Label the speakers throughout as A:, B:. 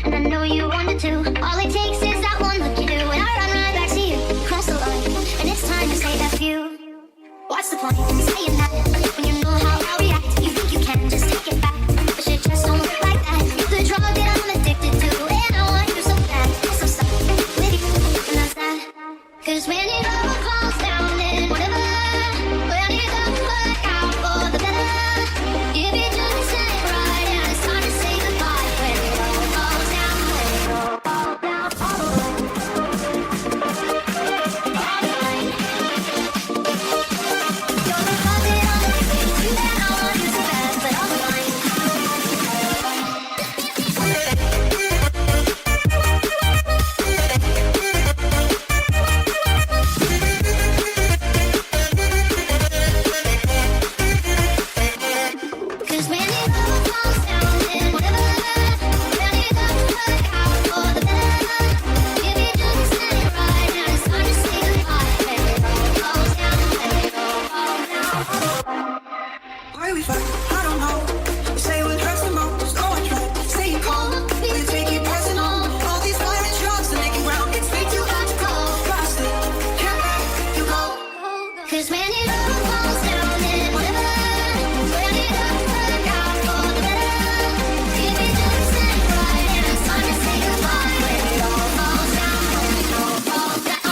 A: and I know you wanted to. All it takes is that one look you do, and I run right back to you. Cross the line, and it's time to say F you. What's the point in saying that when you know how I'll react? You think you can just take it back, but shit just don't work like that. You're the drug that I'm addicted to, and I want you so bad. So stuck with you, and that's that. 'Cause when it all falls down, then whatever, when it doesn't work out for the better, if it just ain't right, and it's time to say goodbye. When it all falls down, when it all falls down, all the way, all the way. You're the drug that I'm addicted to, and I want you so bad, but I'm fine. Cause when it all falls down, then whatever, when it doesn't work out for the better, if it just ain't right, and it's time to say goodbye. When it all falls down, when it all falls down.
B: Why we fight? I don't know. You say what hurts the most. Oh, I try to stay calm. We take it passing on. All these violent drugs to make it round. It's way too hard to call. Lost it. Can't let you go.
A: Cause when it all falls down, then whatever, when it doesn't work out for the better, if it just ain't right, and it's time to say goodbye. When it all falls down, when it all falls down.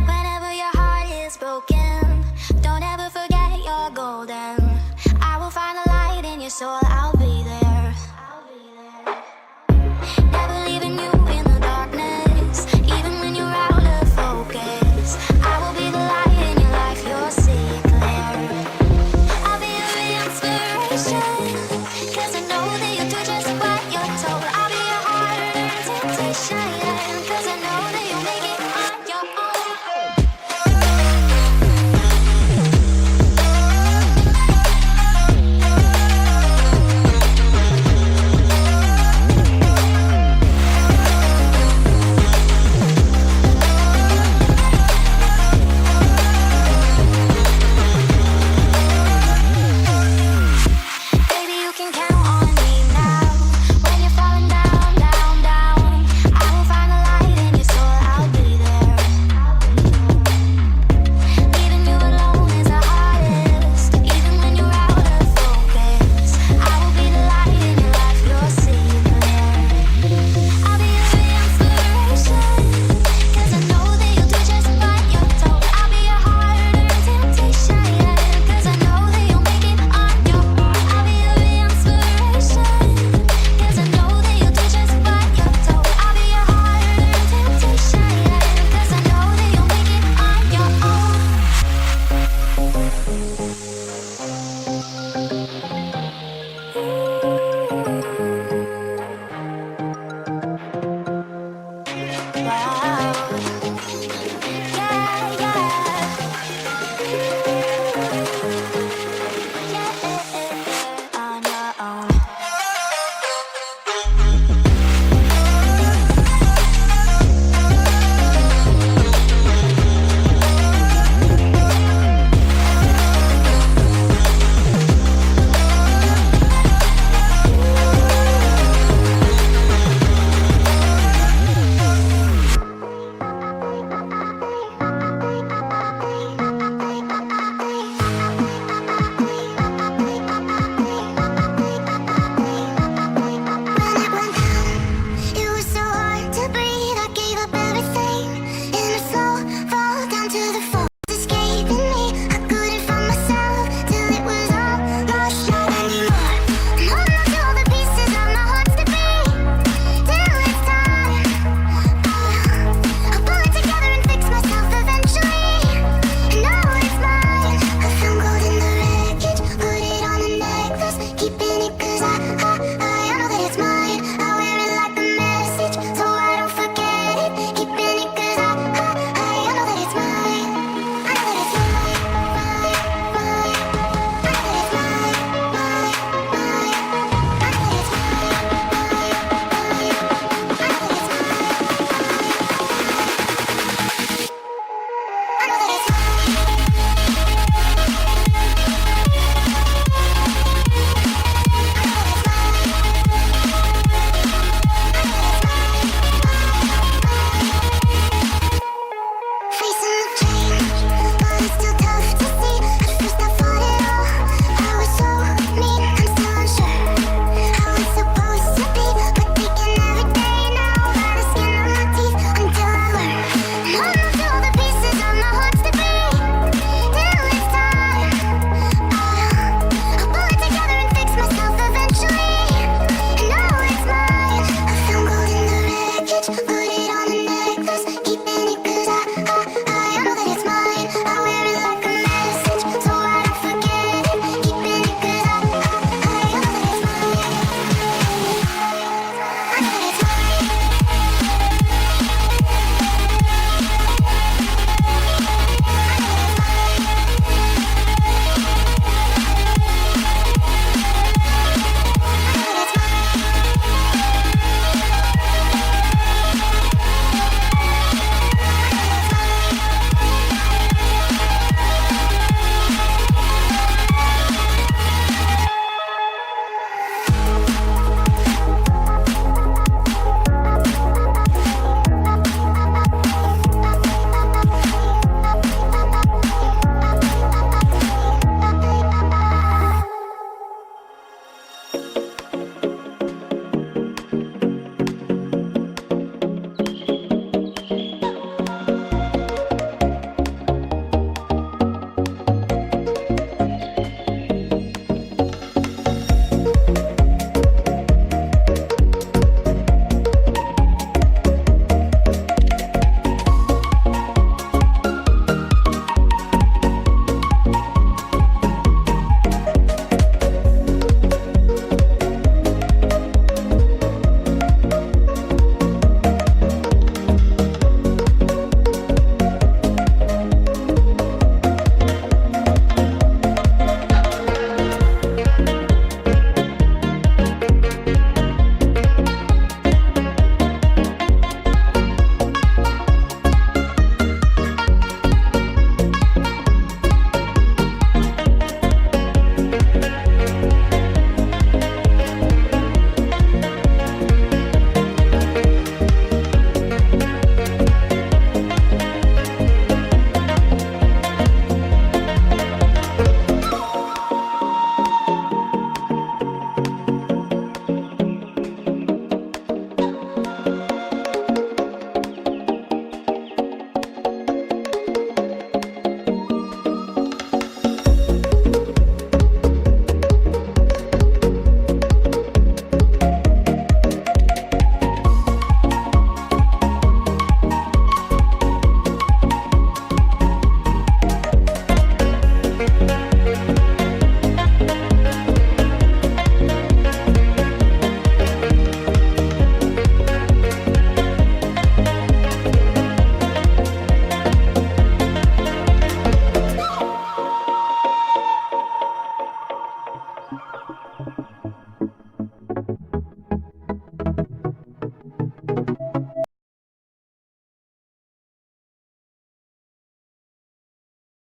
A: Whenever your heart is broken,